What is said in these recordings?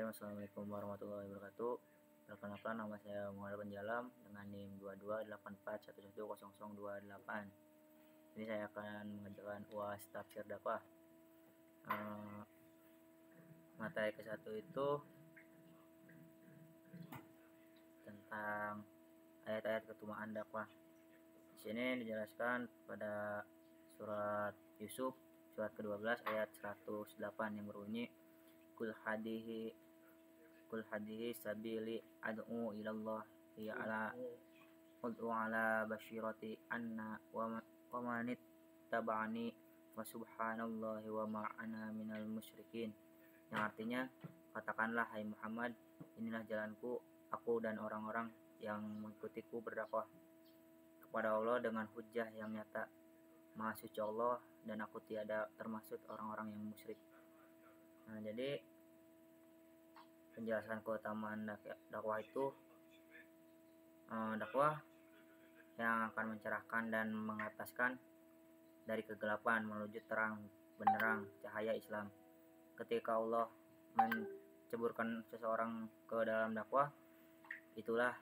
Bismillahirrahmanirrahim. Assalamualaikum warahmatullahi wabarakatuh. Perkenalkan, nama saya Muhammad Penjalam dengan NIM 2284110028. Ini saya akan mengajarkan UAS tafsir dakwah. Materi ke-1 itu tentang ayat-ayat keutamaan dakwah. Di sini dijelaskan pada surat Yusuf surat ke-12 ayat 108 yang berbunyi Kul hadihi sabili ad'u ilallahi ala basyirati anna wa manit taba'ani wa subhanallahi wa ma'ana minal musyrikin, yang artinya, katakanlah hai Muhammad, inilah jalanku, aku dan orang-orang yang mengikutiku berdakwah kepada Allah dengan hujjah yang nyata. Maha suci Allah dan aku tiada termasuk orang-orang yang musyrik. Nah, jadi penjelasan keutamaan dakwah itu dakwah yang akan mencerahkan dan mengataskan dari kegelapan menuju terang benderang cahaya Islam. Ketika Allah menceburkan seseorang ke dalam dakwah, itulah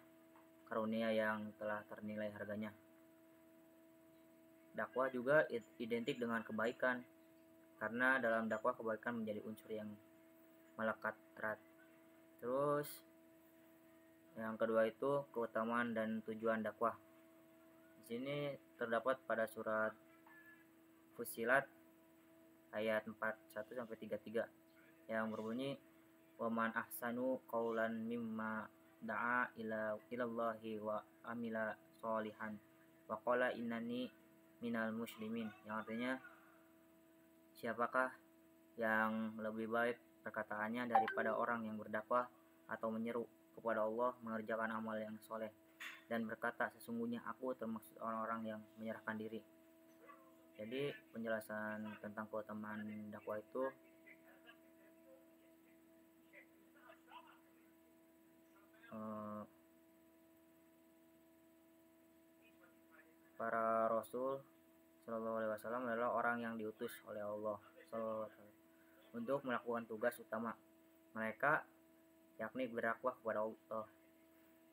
karunia yang telah ternilai harganya. Dakwah juga identik dengan kebaikan, karena dalam dakwah kebaikan menjadi unsur yang melekat erat. Terus yang kedua itu keutamaan dan tujuan dakwah. Di sini terdapat pada surat Fussilat ayat 41-33 yang berbunyi wa man ahsanu qaulan mimma da'a ilallahi wa amila sholihan wa qala innani minal muslimin, yang artinya, siapakah yang lebih baik perkataannya daripada orang yang berdakwah atau menyeru kepada Allah mengerjakan amal yang soleh dan berkata sesungguhnya aku termasuk orang-orang yang menyerahkan diri. Jadi penjelasan tentang keutamaan dakwah itu para rasul Shallallahu Alaihi Wasallam adalah orang yang diutus oleh Allah untuk melakukan tugas utama mereka, yakni berdakwah kepada Allah.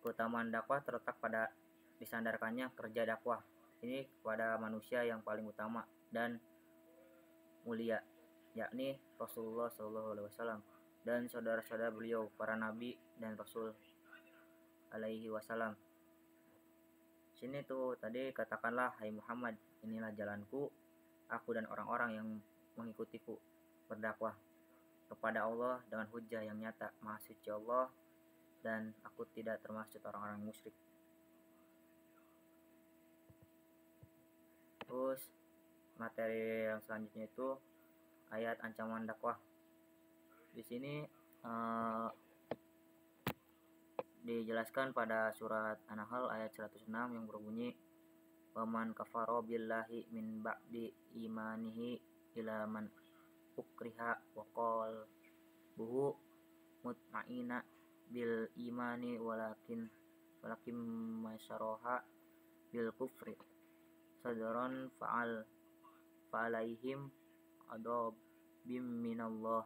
Keutamaan dakwah terletak pada disandarkannya kerja dakwah ini kepada manusia yang paling utama dan mulia, yakni Rasulullah Shallallahu Alaihi Wasallam dan saudara-saudara beliau para nabi dan rasul alaihi wasallam. Sini tuh tadi katakanlah hai Muhammad, inilah jalanku, aku dan orang-orang yang mengikutiku berdakwah kepada Allah dengan hujjah yang nyata. Maha suci Allah dan aku tidak termasuk orang-orang musyrik. Terus materi yang selanjutnya itu ayat ancaman dakwah. Di sini dijelaskan pada surat An-Nahl ayat 106 yang berbunyi waman kafaro billahi min ba'di imanihi ila man ukriha wa qalbuhu mutmainna bil imani walakin masyaroha bil kufri sadron fa'alaihim adabim minallah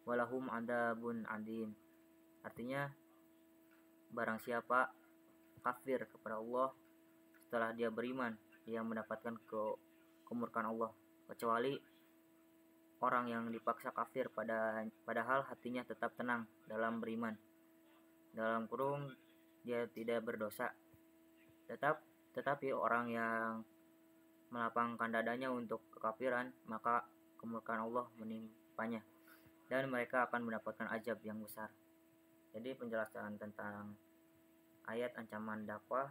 walahum adabun adim. Artinya, barang siapa kafir kepada Allah setelah dia beriman, dia mendapatkan kemurkaan Allah, kecuali orang yang dipaksa kafir padahal hatinya tetap tenang dalam beriman. Dalam kurung dia tidak berdosa. Tetapi orang yang melapangkan dadanya untuk kekafiran, maka kemurkaan Allah menimpanya dan mereka akan mendapatkan azab yang besar. Jadi penjelasan tentang ayat ancaman dakwah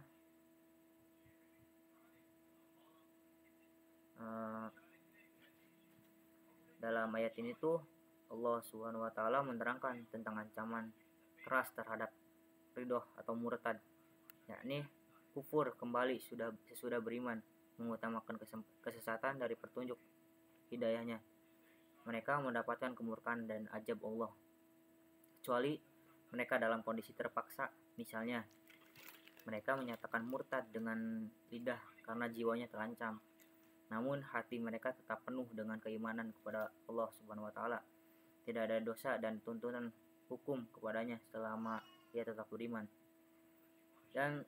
dalam ayat ini tuh Allah Subhanahu wa taala menerangkan tentang ancaman keras terhadap ridho atau murtad, yakni kufur kembali sesudah beriman, mengutamakan kesesatan dari petunjuk hidayahnya. Mereka mendapatkan kemurkaan dan azab Allah, kecuali mereka dalam kondisi terpaksa. Misalnya, mereka menyatakan murtad dengan lidah karena jiwanya terancam, namun hati mereka tetap penuh dengan keimanan kepada Allah Subhanahu wa taala. Tidak ada dosa dan tuntunan hukum kepadanya selama ia tetap beriman. Dan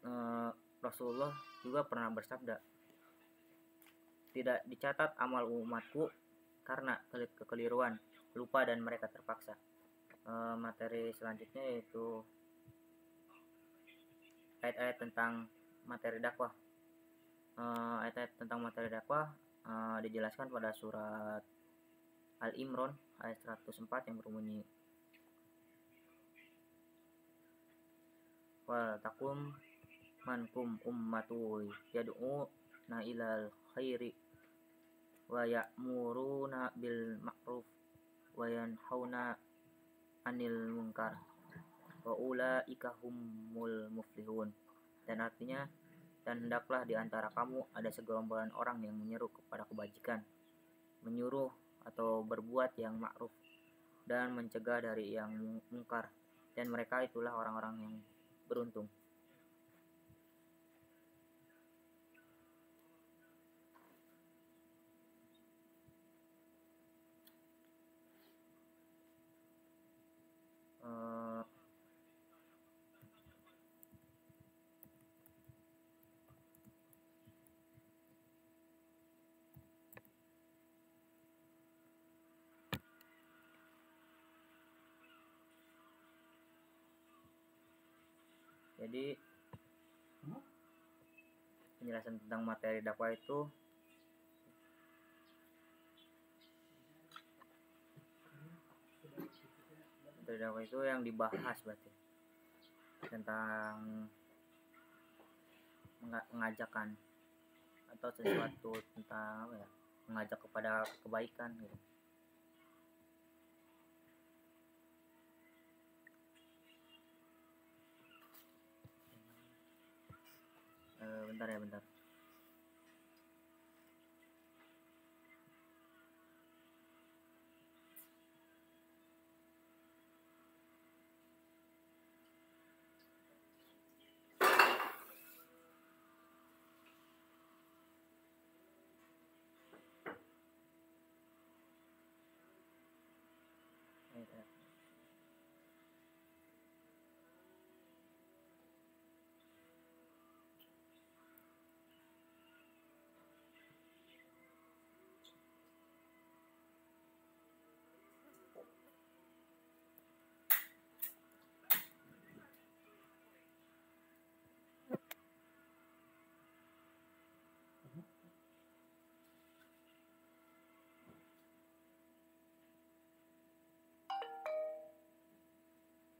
Rasulullah juga pernah bersabda, tidak dicatat amal umatku karena kekeliruan, lupa, dan mereka terpaksa. Materi selanjutnya yaitu ayat-ayat tentang materi dakwah. Ayat-ayat tentang materi dakwah dijelaskan pada surat Al-Imran ayat 104 yang berbunyi, wa takum mankum ummatu yad'una ilal khairi wa ya'muruna bil ma'ruf wa yanhauna 'anil munkar wa ulaika humul muflihun. Dan artinya, dan hendaklah di antara kamu ada segerombolan orang yang menyeru kepada kebajikan, menyuruh atau berbuat yang ma'ruf, dan mencegah dari yang mungkar, dan mereka itulah orang-orang yang beruntung. Jadi penjelasan tentang materi dakwah itu yang dibahas berarti tentang mengajakkan atau sesuatu tentang mengajak kepada kebaikan gitu. Bentar.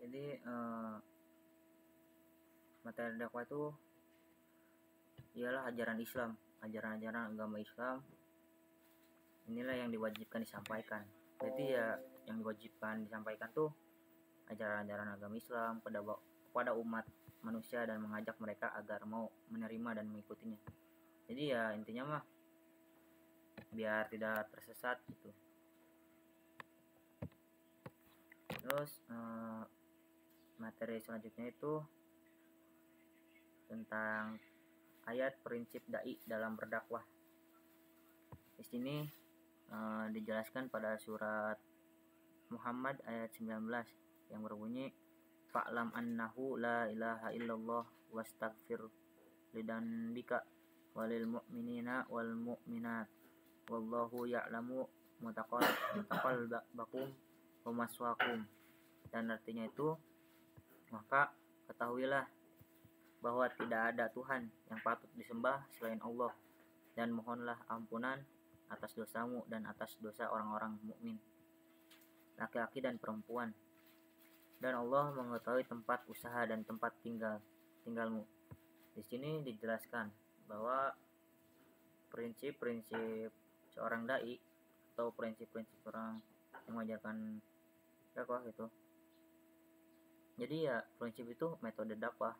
Jadi materi dakwah itu ialah ajaran Islam, ajaran-ajaran agama Islam. Inilah yang diwajibkan disampaikan. Jadi ya yang diwajibkan disampaikan tuh ajaran-ajaran agama Islam kepada umat manusia dan mengajak mereka agar mau menerima dan mengikutinya. Jadi ya intinya mah biar tidak tersesat gitu. Terus materi selanjutnya itu tentang ayat prinsip dai dalam berdakwah. Di sini dijelaskan pada surat Muhammad ayat 19 yang berbunyi, fa'lam annahu la ilaha illallah wastaghfir lidzambika walil mu'minina wal mu'minat wallahu ya'lamu mutaqallabakum wa maswaakum. Dan artinya itu, maka ketahuilah bahwa tidak ada Tuhan yang patut disembah selain Allah, dan mohonlah ampunan atas dosamu dan atas dosa orang-orang mukmin, laki-laki dan perempuan, dan Allah mengetahui tempat usaha dan tempat tinggalmu. Di sini dijelaskan bahwa prinsip-prinsip seorang dai atau prinsip-prinsip orang yang mengajarkan dakwah itu. Jadi ya prinsip itu metode dakwah.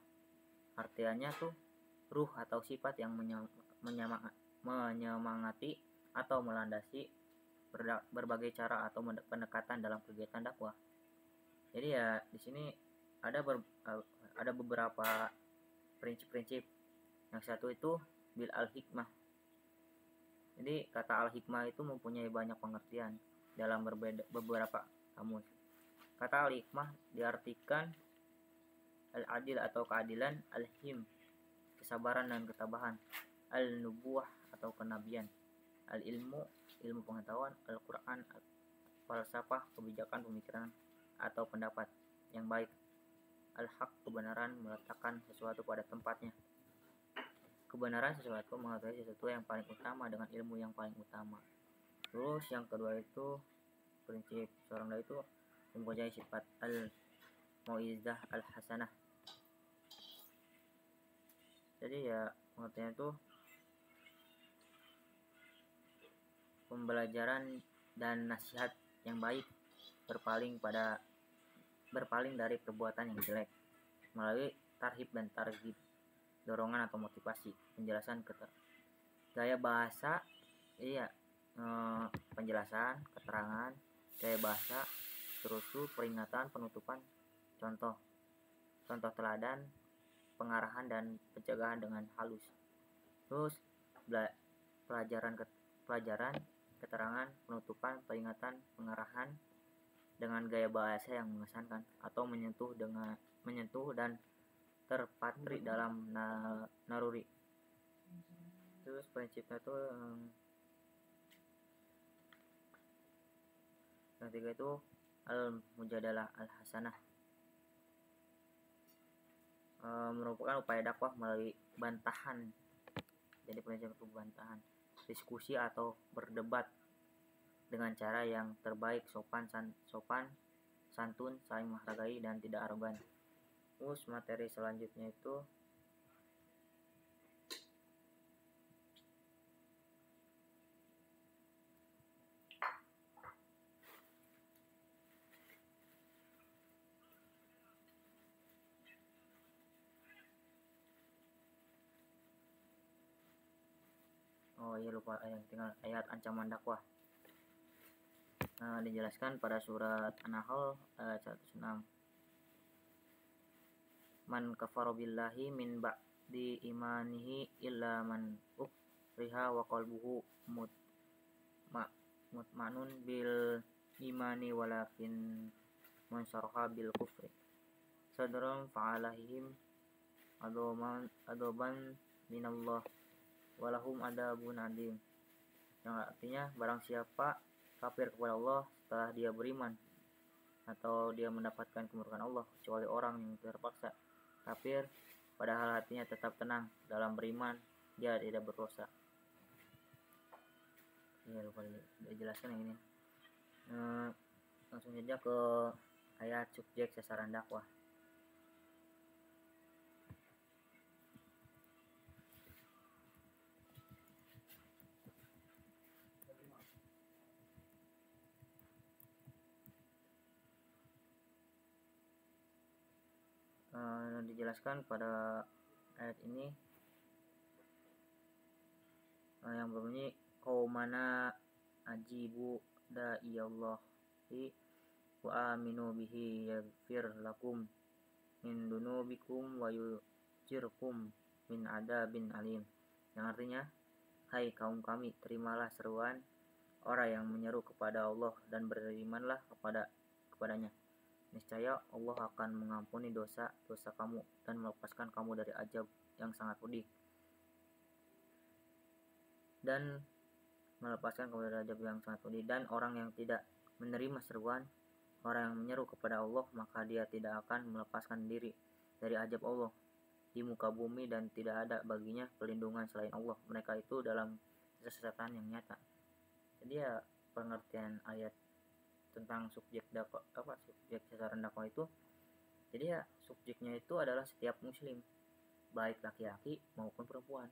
Artinya tuh ruh atau sifat yang menyemangati atau melandasi berbagai cara atau pendekatan dalam kegiatan dakwah. Jadi ya di sini ada beberapa prinsip-prinsip. Yang satu itu bil al-hikmah. Jadi kata al-hikmah itu mempunyai banyak pengertian dalam beberapa kamus. Kata al-hikmah diartikan al-adil atau keadilan, al-him kesabaran dan ketabahan, al-nubuwah atau kenabian, al-ilmu ilmu pengetahuan, al-Quran falsafah kebijakan pemikiran atau pendapat yang baik, al-haq kebenaran meletakkan sesuatu pada tempatnya. Kebenaran sesuatu mengetahui sesuatu yang paling utama dengan ilmu yang paling utama. Terus yang kedua itu prinsip seorang dai itu mempunyai sifat al-mauizah al-hasanah. Jadi ya pengertiannya itu pembelajaran dan nasihat yang baik, berpaling dari perbuatan yang jelek melalui tarhib dan targhib, dorongan atau motivasi, penjelasan gaya bahasa, iya, penjelasan, keterangan, gaya bahasa, terus peringatan, penutupan, contoh teladan, pengarahan dan pencegahan dengan halus. Terus pelajaran, keterangan, penutupan, peringatan, pengarahan dengan gaya bahasa yang mengesankan atau menyentuh dan terpatri dalam naruri. Terus prinsipnya itu yang ketiga itu al-mujadalah al-hasanah, merupakan upaya dakwah melalui bantahan. Jadi prinsip itu bantahan, diskusi atau berdebat dengan cara yang terbaik, sopan, santun, saling menghargai dan tidak arogan. Terus materi selanjutnya itu lupa tinggal ayat ancaman dakwah. Dijelaskan pada surat An-Nahl ayat 106. Man kafara billahi min ba'di imanihi illa man ukriha wa qalbuhu mutmanun bil imani walakin man syaraha bil kufri sadran fa'alahim adoban minallah walahum adabun adim, yang artinya barang siapa kafir kepada Allah setelah dia beriman atau dia mendapatkan kemurkaan Allah, kecuali orang yang terpaksa kafir padahal hatinya tetap tenang dalam beriman, dia tidak berdosa. Ya lupa dijelaskan yang ini. Langsung saja ke ayat subjek sasaran dakwah. Dijelaskan pada ayat ini yang berbunyi qaumana ajibu da'iyallahi wa aminu bihi yaghfir lakum min dunubikum wa yujirkum min adabin alim, yang artinya hai kaum kami, terimalah seruan orang yang menyeru kepada Allah dan berimanlah kepadanya. Niscaya Allah akan mengampuni dosa-dosa kamu dan melepaskan kamu dari azab yang sangat pedih. Dan orang yang tidak menerima seruan orang yang menyeru kepada Allah, maka dia tidak akan melepaskan diri dari azab Allah di muka bumi dan tidak ada baginya perlindungan selain Allah. Mereka itu dalam kesesatan yang nyata. Jadi ya pengertian ayat tentang subjek sasaran dakwah itu, jadi ya subjeknya itu adalah setiap muslim, baik laki-laki maupun perempuan,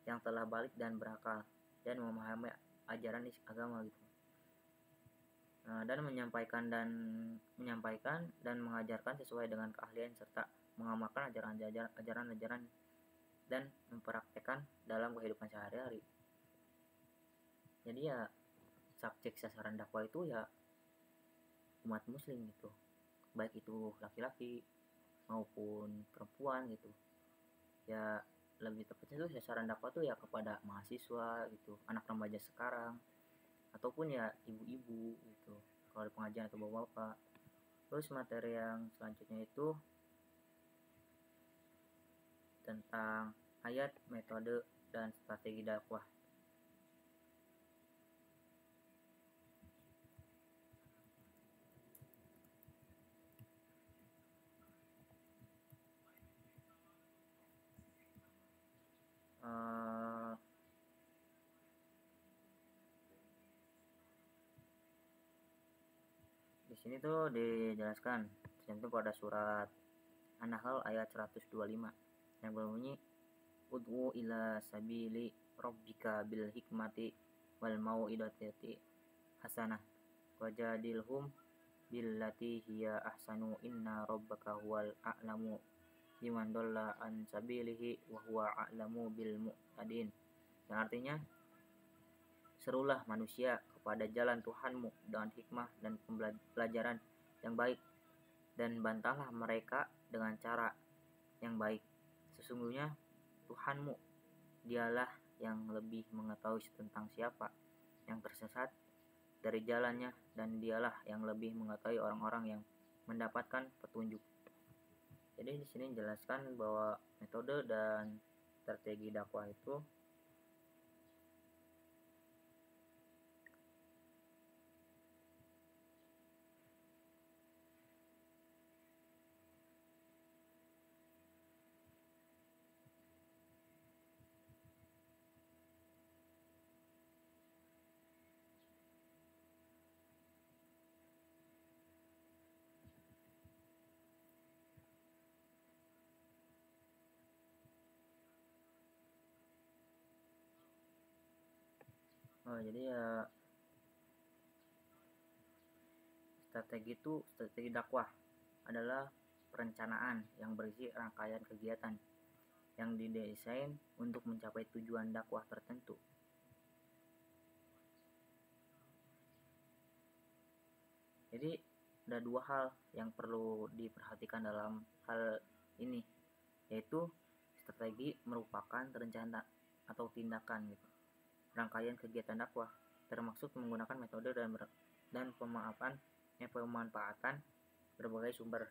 yang telah balik dan berakal dan memahami ajaran agama gitu. Dan menyampaikan dan mengajarkan sesuai dengan keahlian serta mengamalkan ajaran dan mempraktekkan dalam kehidupan sehari-hari. Jadi ya subjek sasaran dakwah itu ya umat muslim gitu, baik itu laki-laki maupun perempuan gitu. Ya lebih tepatnya itu sasaran dakwah tuh ya kepada mahasiswa gitu, anak remaja sekarang, ataupun ya ibu-ibu gitu kalau ada pengajian atau bapak-bapak. Terus materi yang selanjutnya itu tentang ayat, metode, dan strategi dakwah. Di sini tuh dijelaskan tentu pada surat An-Nahl ayat 125 yang berbunyi ud'u ila sabili rabbika bil hikmati wal mau'idati hasanah wajadilhum billati hiya ahsanu inna rabbaka huwal a'lamu biman dhalla an sabilihi wa huwa a'lamu bil mu'tadin. Yang artinya, serulah manusia kepada jalan Tuhanmu dengan hikmah dan pelajaran yang baik, dan bantahlah mereka dengan cara yang baik. Sesungguhnya Tuhanmu, dialah yang lebih mengetahui tentang siapa yang tersesat dari jalannya, dan dialah yang lebih mengetahui orang-orang yang mendapatkan petunjuk. Jadi di sini dijelaskan bahwa metode dan strategi dakwah itu jadi ya strategi dakwah adalah perencanaan yang berisi rangkaian kegiatan yang didesain untuk mencapai tujuan dakwah tertentu. Jadi ada dua hal yang perlu diperhatikan dalam hal ini, yaitu strategi merupakan rencana atau tindakan gitu, rangkaian kegiatan dakwah, termasuk menggunakan metode dan pemanfaatan berbagai sumber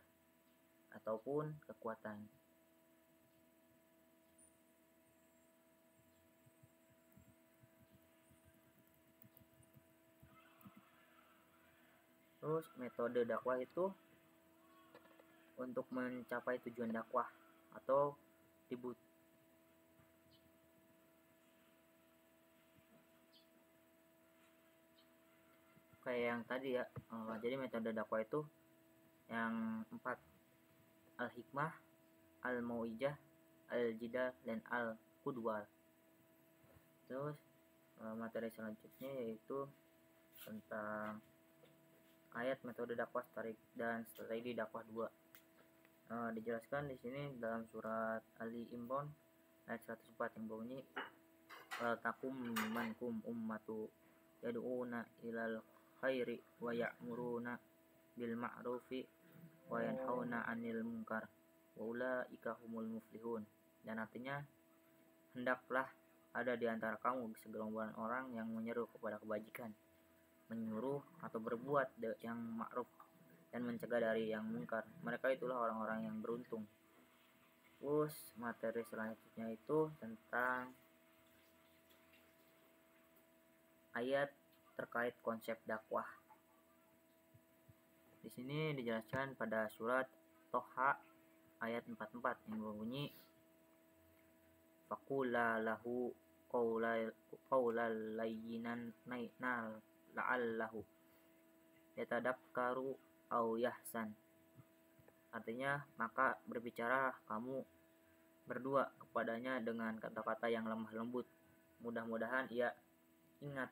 ataupun kekuatan. Terus metode dakwah itu untuk mencapai tujuan dakwah atau kayak yang tadi ya. Jadi metode dakwah itu yang 4: al-hikmah, al-mau'ijah, al-jidal, dan al-qudwah. Terus materi selanjutnya yaitu tentang ayat, metode dakwah dan strategi dakwah 2. Dijelaskan di sini dalam surat Ali Imran ayat 104 yang berbunyi takum mankum ummatu yad'una ilal khairi wa ya'muruna bil ma'rufi wa yanhauna 'anil munkar wa ulaika humul muflihun. Dan artinya, hendaklah ada di antara kamu segerombolan orang yang menyeru kepada kebajikan, menyuruh atau berbuat yang ma'ruf, dan mencegah dari yang mungkar. Mereka itulah orang-orang yang beruntung. Terus materi selanjutnya itu tentang ayat terkait konsep dakwah. Di sini dijelaskan pada surat Toha ayat 44 yang berbunyi faqula lahu qaulal layyinan la'allahu yatadakkaru au yahsan. Artinya, maka berbicara kamu berdua kepadanya dengan kata-kata yang lemah lembut, mudah-mudahan ia ingat.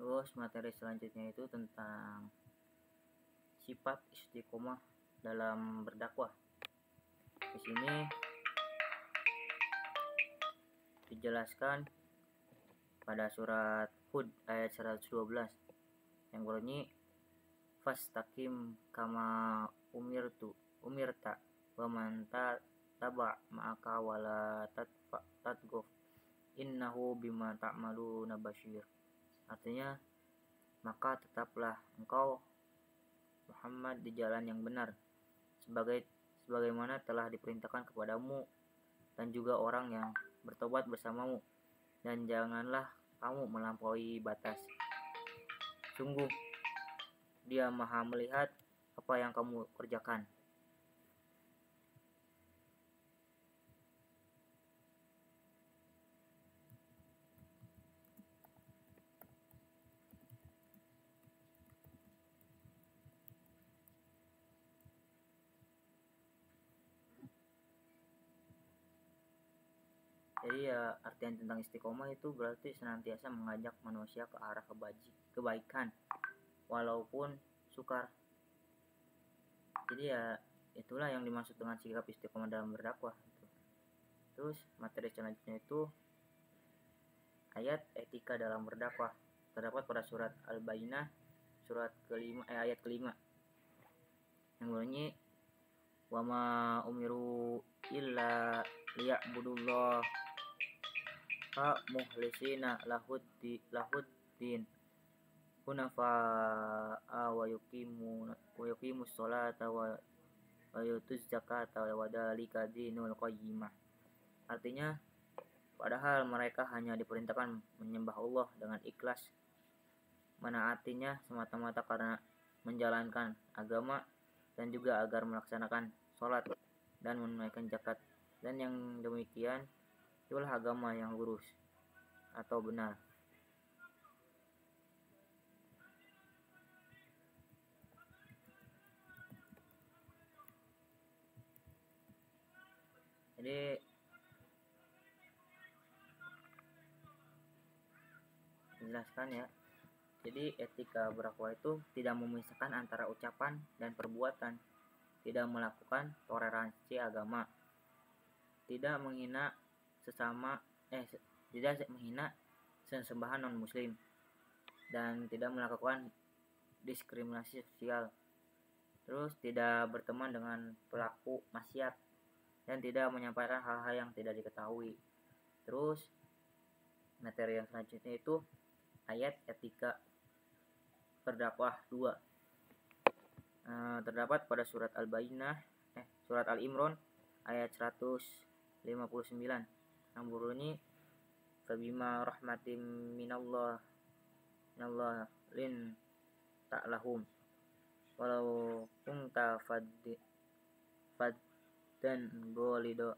Terus materi selanjutnya itu tentang sifat istiqomah dalam berdakwah. Di sini dijelaskan pada surat Hud ayat 112 yang bunyi fastaqim kama umirta wa man taba ma'aka wala tatguf innahu bima ta'maluna basyir. Artinya, maka tetaplah engkau Muhammad di jalan yang benar sebagaimana telah diperintahkan kepadamu dan juga orang yang bertobat bersamamu, dan janganlah kamu melampaui batas. Sungguh Dia Maha melihat apa yang kamu kerjakan. Jadi ya, artian tentang istiqomah itu berarti senantiasa mengajak manusia ke arah kebaikan walaupun sukar. Jadi ya, itulah yang dimaksud dengan sikap istiqomah dalam berdakwah. Terus materi selanjutnya itu ayat etika dalam berdakwah, terdapat pada surat Al-Bayyinah ayat kelima yang bunyi wa ma umiru illa liya'budullah muhlisina lahuddin hunafa'a wa yuqimus sholata wa yutuz zakata wa dzalika dinul qayyimah. Artinya, padahal mereka hanya diperintahkan menyembah Allah dengan ikhlas, menaatinya semata-mata karena menjalankan agama, dan juga agar melaksanakan sholat dan menunaikan zakat, dan yang demikian itulah agama yang lurus atau benar. Jadi jelaskan ya. Jadi etika berdakwah itu tidak memisahkan antara ucapan dan perbuatan, tidak melakukan toleransi agama, tidak menghina sesembahan non muslim, dan tidak melakukan diskriminasi sosial. Terus tidak berteman dengan pelaku maksiat dan tidak menyampaikan hal-hal yang tidak diketahui. Terus materi yang selanjutnya itu ayat etika berdakwah 2. Terdapat pada surat surat Al-Imran ayat 159 yang bunyi fabima rahmatim minallah lin ta'lahum walau kunta faddan golido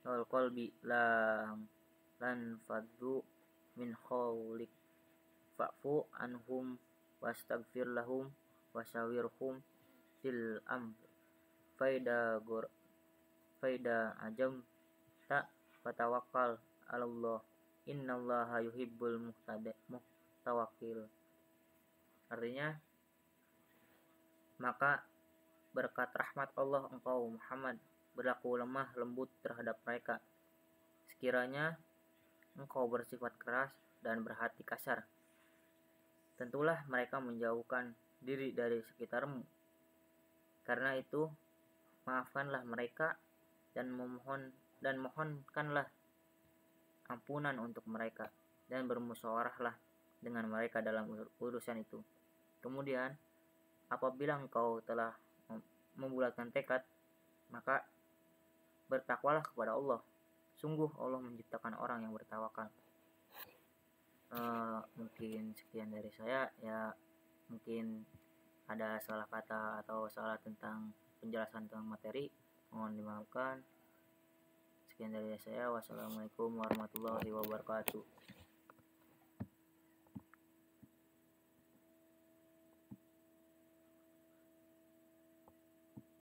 wal qalbi lan faddu min khawlik fa'fu anhum wastaghfir lahum wasawirhum fil amr faida ajam tak fatawakkal 'alallah innallaha yuhibbul muhtawakkil. Artinya, maka berkat rahmat Allah engkau Muhammad berlaku lemah lembut terhadap mereka. Sekiranya engkau bersifat keras dan berhati kasar, tentulah mereka menjauhkan diri dari sekitarmu. Karena itu, maafkanlah mereka dan mohonkanlah ampunan untuk mereka, dan bermusyawarahlah dengan mereka dalam urusan itu. Kemudian, apabila engkau telah membulatkan tekad, maka bertakwalah kepada Allah. Sungguh Allah menciptakan orang yang bertawakal. Mungkin sekian dari saya ya. Mungkin ada salah kata atau salah tentang penjelasan tentang materi, mohon dimaafkan. Sekian dari saya. Wassalamualaikum warahmatullahi wabarakatuh.